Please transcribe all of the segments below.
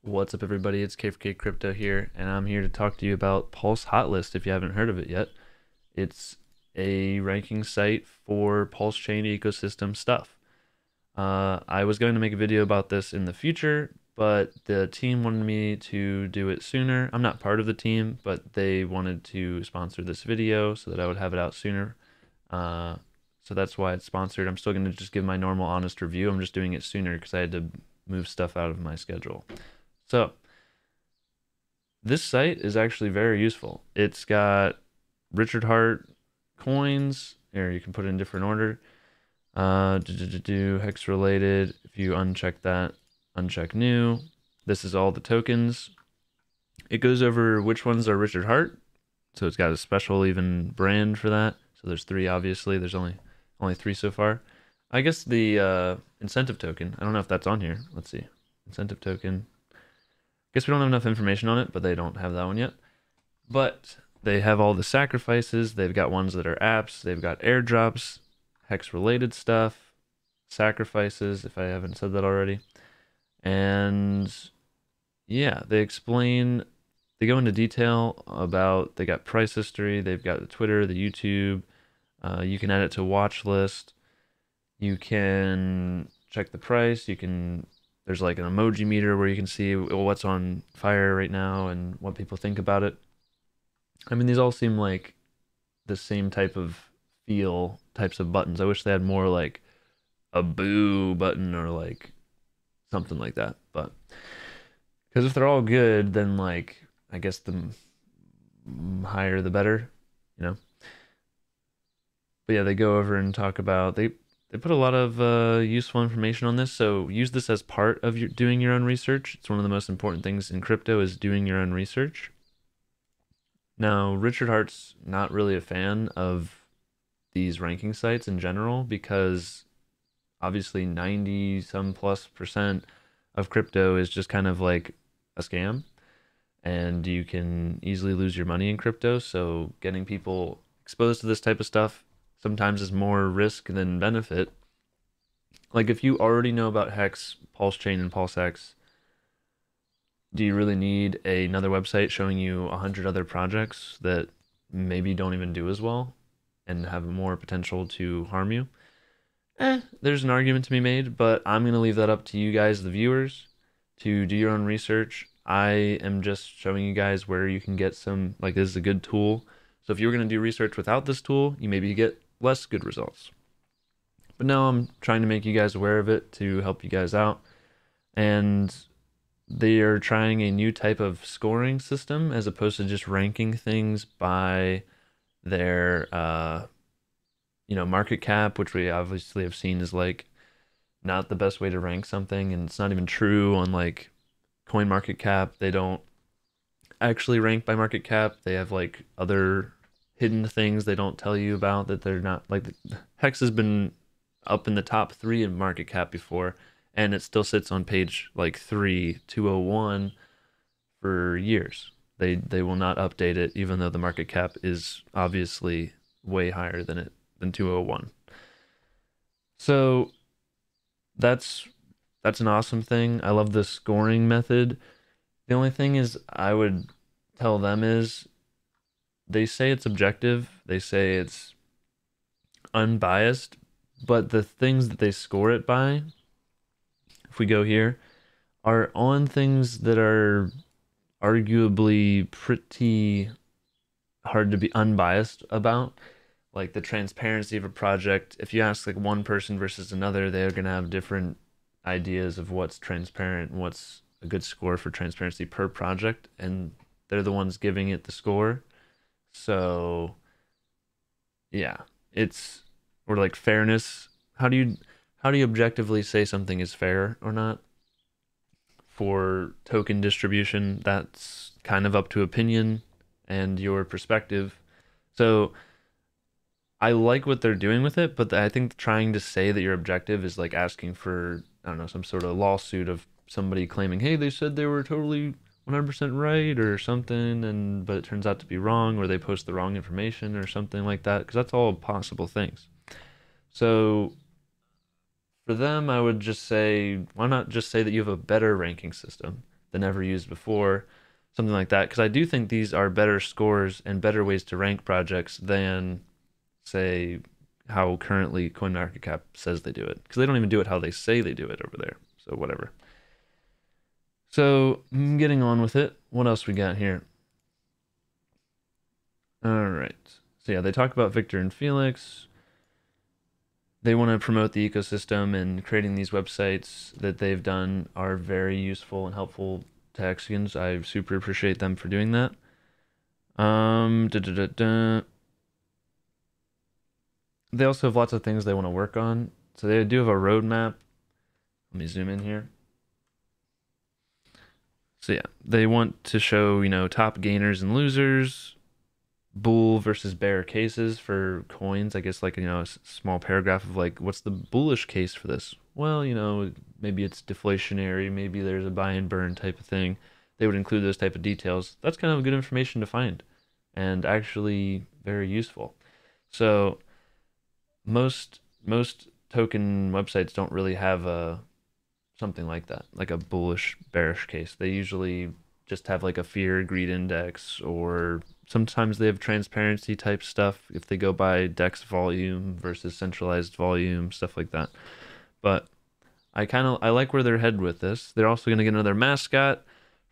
What's up, everybody? It's K4K Crypto here, and I'm here to talk to you about Pulsehotlist if you haven't heard of it yet. It's a ranking site for Pulsechain ecosystem stuff. I was going to make a video about this in the future, but the team wanted me to do it sooner. I'm not part of the team, but they wanted to sponsor this video so that I would have it out sooner. So that's why it's sponsored. I'm still going to just give my normal honest review. I'm just doing it sooner because I had to move stuff out of my schedule. So this site is actually very useful. It's got Richard Hart coins, or you can put it in different order. Hex related. If you uncheck that, uncheck new. This is all the tokens. It goes over which ones are Richard Hart. So it's got a special even brand for that. So there's three, obviously. There's only three so far. I guess the incentive token. I don't know if that's on here. Let's see. Incentive token. Guess we don't have enough information on it, but they don't have that one yet. But they have all the sacrifices. They've got ones that are apps. They've got airdrops, hex-related stuff, sacrifices, if I haven't said that already. And yeah, they go into detail about, they got price history. They've got the Twitter, the YouTube. You can add it to watch list. You can check the price. There's like an emoji meter where you can see what's on fire right now and what people think about it. I mean, these all seem like the same type of feel types of buttons. I wish they had more like a boo button or like something like that. But because if they're all good, then like I guess the higher the better, you know. But yeah, they go over and talk about they put a lot of useful information on this, so use this as part of doing your own research. It's one of the most important things in crypto is doing your own research. Now, Richard Hart's not really a fan of these ranking sites in general because obviously 90 some plus% of crypto is just kind of like a scam, and you can easily lose your money in crypto. So getting people exposed to this type of stuff sometimes is more risk than benefit. Like if you already know about Hex, Pulsechain, and pulsex, do you really need another website showing you 100 other projects that maybe don't even do as well and have more potential to harm you? There's an argument to be made, but I'm going to leave that up to you guys, the viewers, to do your own research. I am just showing you guys where you can get some, like this is a good tool. So if you were going to do research without this tool, you maybe get less good results. But now I'm trying to make you guys aware of it to help you guys out. And they are trying a new type of scoring system as opposed to just ranking things by their market cap, which we obviously have seen is like not the best way to rank something, and it's not even true on like coin market cap. They don't actually rank by market cap. They have like other hidden things they don't tell you about that they're not like. Hex has been up in the top 3 in market cap before, and it still sits on page like 3201 for years. They will not update it even though the market cap is obviously way higher than 201. So that's an awesome thing. I love the scoring method. The only thing is I would tell them is they say it's objective, they say it's unbiased, but the things that they score it by, if we go here, are on things that are arguably pretty hard to be unbiased about. Like the transparency of a project. If you ask like one person versus another, they're going to have different ideas of what's transparent and what's a good score for transparency per project, and they're the ones giving it the score. So yeah, or like fairness. How do you objectively say something is fair or not? For token distribution, that's kind of up to opinion and your perspective. So I like what they're doing with it, but I think trying to say that you're objective is like asking for, I don't know, some sort of lawsuit of somebody claiming, hey, they said they were totally 100% right or something, but it turns out to be wrong, or they post the wrong information or something like that, because that's all possible things. So for them, I would just say, why not just say that you have a better ranking system? than ever used before, something like that. Because I do think these are better scores and better ways to rank projects than, say, how currently CoinMarketCap says they do it. Because they don't even do it how they say they do it over there. So whatever. So getting on with it. What else we got here? All right. So yeah, they talk about Victor and Felix. They want to promote the ecosystem, and creating these websites that they've done are very useful and helpful to Hexians. I super appreciate them for doing that. They also have lots of things they want to work on. So they do have a roadmap. Let me zoom in here. So yeah, they want to show, top gainers and losers, bull versus bear cases for coins. I guess like, a small paragraph of like, what's the bullish case for this? Well, maybe it's deflationary, maybe there's a buy and burn type of thing. They would include those type of details. That's kind of good information to find and actually very useful. So most token websites don't really have something like that, like a bullish bearish case. They usually just have like a fear greed index, or sometimes they have transparency type stuff if they go by DEX volume versus centralized volume, stuff like that. But I like where they're headed with this. They're also going to get another mascot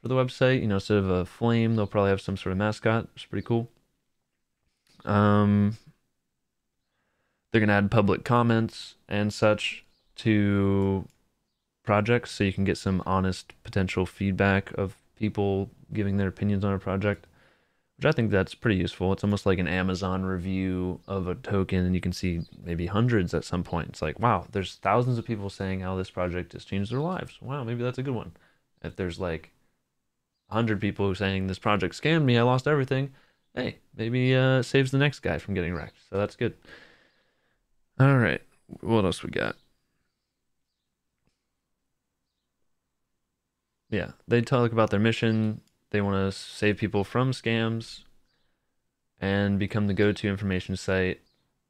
for the website. Instead of a flame, they'll probably have some sort of mascot. It's pretty cool. They're going to add public comments and such to projects, so you can get some honest potential feedback of people giving their opinions on a project, which I think that's pretty useful. It's almost like an Amazon review of a token, and you can see maybe hundreds at some point. It's like, wow, there's thousands of people saying how this project has changed their lives. Wow, maybe that's a good one. If there's like 100 people saying this project scammed me, I lost everything, hey, maybe saves the next guy from getting wrecked. So that's good. All right, what else we got? Yeah, they talk about their mission. They want to save people from scams and become the go-to information site.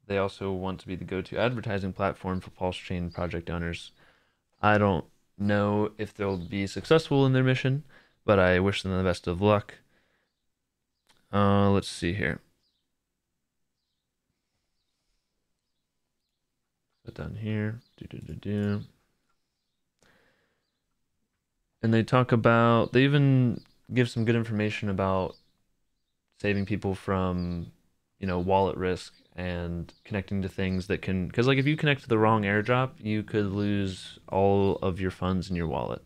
They also want to be the go-to advertising platform for Pulsechain project owners. I don't know if they'll be successful in their mission, but I wish them the best of luck. Let's see here. Put down here. And they talk about, they even give some good information about saving people from, wallet risk and connecting to things that can, because like if you connect to the wrong airdrop, you could lose all of your funds in your wallet.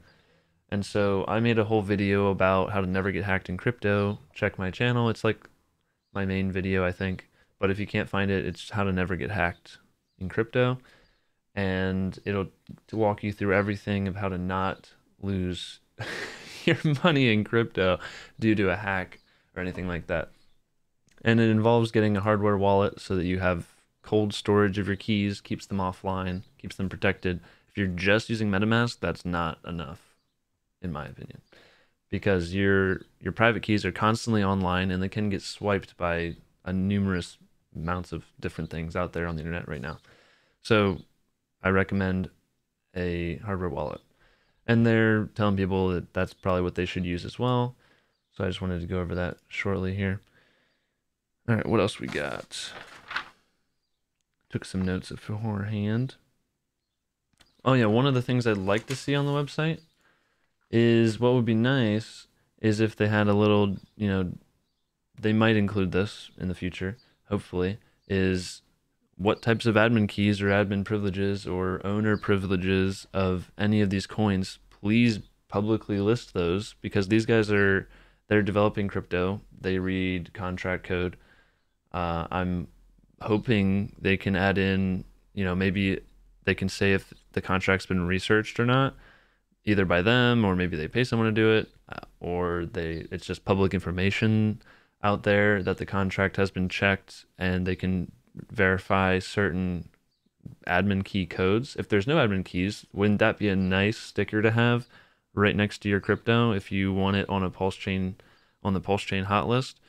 And so I made a whole video about how to never get hacked in crypto. Check my channel. It's like my main video, I think. But if you can't find it, it's how to never get hacked in crypto. And it'll walk you through everything of how to not lose your money in crypto due to a hack or anything like that. And it involves getting a hardware wallet so that you have cold storage of your keys, keeps them offline, keeps them protected. If you're just using MetaMask, that's not enough, in my opinion, because your private keys are constantly online and they can get swiped by a numerous amounts of different things out there on the internet right now. So I recommend a hardware wallet. And they're telling people that that's probably what they should use as well. So I just wanted to go over that shortly here. All right, what else we got? Took some notes beforehand. Oh yeah, one of the things I'd like to see on the website is, what would be nice is if they had a little, they might include this in the future, hopefully, is what types of admin keys or admin privileges or owner privileges of any of these coins. Please publicly list those, because these guys they're developing crypto. They read contract code. I'm hoping they can add in, maybe they can say if the contract's been researched or not, either by them, or maybe they pay someone to do it, or it's just public information out there that the contract has been checked, and they can verify certain admin key codes. If there's no admin keys, wouldn't that be a nice sticker to have right next to your crypto if you want it on a Pulsechain, on the Pulsechain hot list?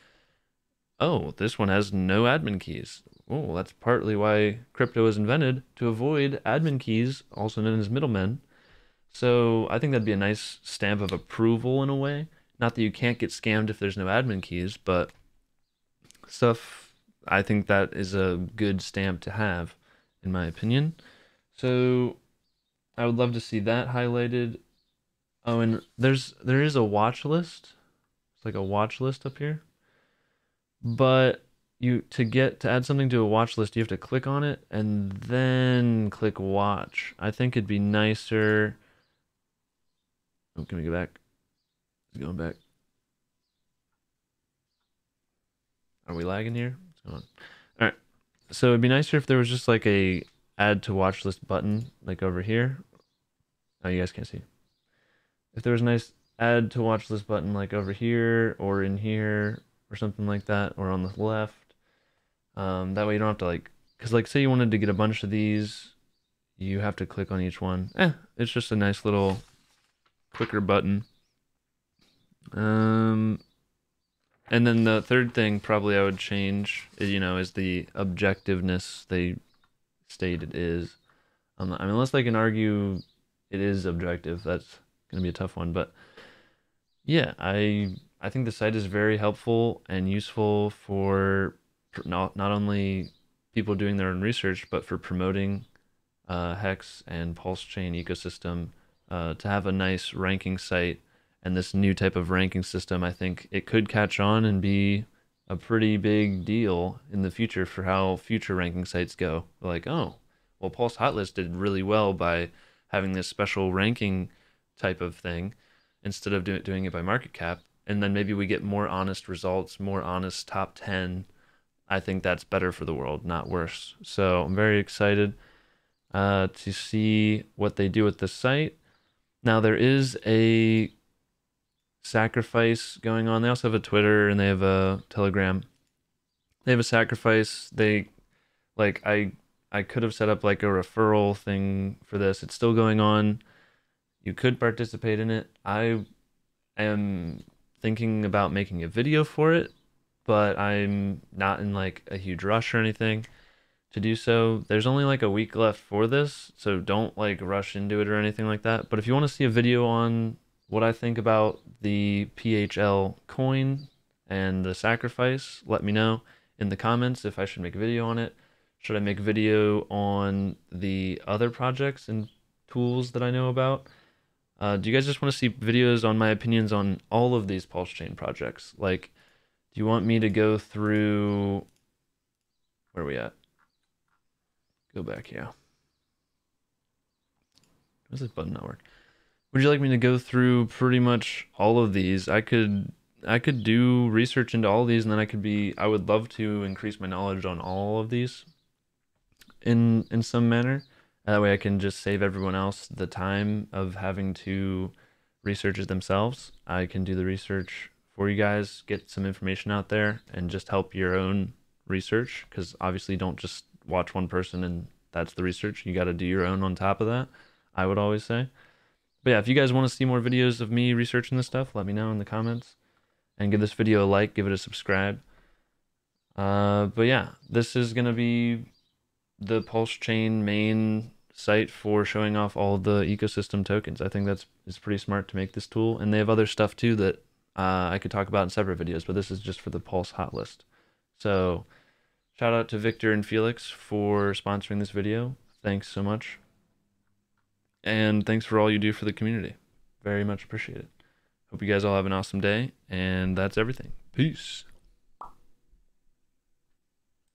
Oh, this one has no admin keys. Oh, that's partly why crypto was invented, to avoid admin keys, also known as middlemen. So I think that'd be a nice stamp of approval in a way. Not that you can't get scammed if there's no admin keys, but stuff, I think that is a good stamp to have, in my opinion. So I would love to see that highlighted. Oh, and there is a watch list. It's like a watch list up here. But you to add something to a watch list, you have to click on it and then click watch. I think it'd be nicer. Oh, can we go back? It's going back. Are we lagging here? What's going on? All right. So it'd be nicer if there was just like a add to watch list button, like over here. Oh, you guys can't see. If there was a nice add to watch list button, like over here or in here or something like that, or on the left. That way you don't have to like, because like say you wanted to get a bunch of these, you have to click on each one. It's just a nice little clicker button. And then the third thing probably I would change, is the objectiveness they state it is. I mean, unless they can argue it is objective, that's gonna be a tough one. But yeah, I think the site is very helpful and useful for not only people doing their own research, but for promoting Hex and Pulse Chain ecosystem to have a nice ranking site and this new type of ranking system. I think it could catch on and be a pretty big deal in the future for how future ranking sites go. Like, oh, well, Pulsehotlist did really well by having this special ranking type of thing instead of doing it by market cap. And then maybe we get more honest results, more honest top 10. I think that's better for the world, not worse. So I'm very excited to see what they do with the site. Now there is a sacrifice going on. They also have a Twitter and they have a Telegram. They have a sacrifice. They like I could have set up like a referral thing for this. It's still going on. You could participate in it. I am thinking about making a video for it, but I'm not in like a huge rush or anything to do so. There's only like a week left for this, so don't like rush into it or anything like that. But if you want to see a video on what I think about the PHL coin and the sacrifice, let me know in the comments if I should make a video on it. Should I make a video on the other projects and tools that I know about? Do you guys just want to see videos on my opinions on all of these Pulse Chain projects? Like, do you want me to go through, where are we at? Go back, yeah. Does this button not work? Would you like me to go through pretty much all of these? I could do research into all of these, and then I would love to increase my knowledge on all of these in some manner. That way I can just save everyone else the time of having to research it themselves. I can do the research for you guys, get some information out there, and just help your own research, because obviously don't just watch one person and that's the research. You got to do your own on top of that, I would always say. But yeah, if you guys want to see more videos of me researching this stuff, let me know in the comments. And give this video a like, give it a subscribe. But yeah, this is going to be the Pulse Chain main site for showing off all the ecosystem tokens. I think it's pretty smart to make this tool. And they have other stuff too that I could talk about in separate videos, but this is just for the Pulsehotlist. So shout out to Victor and Felix for sponsoring this video. Thanks so much. And thanks for all you do for the community. Very much appreciate it. Hope you guys all have an awesome day, and that's everything. Peace.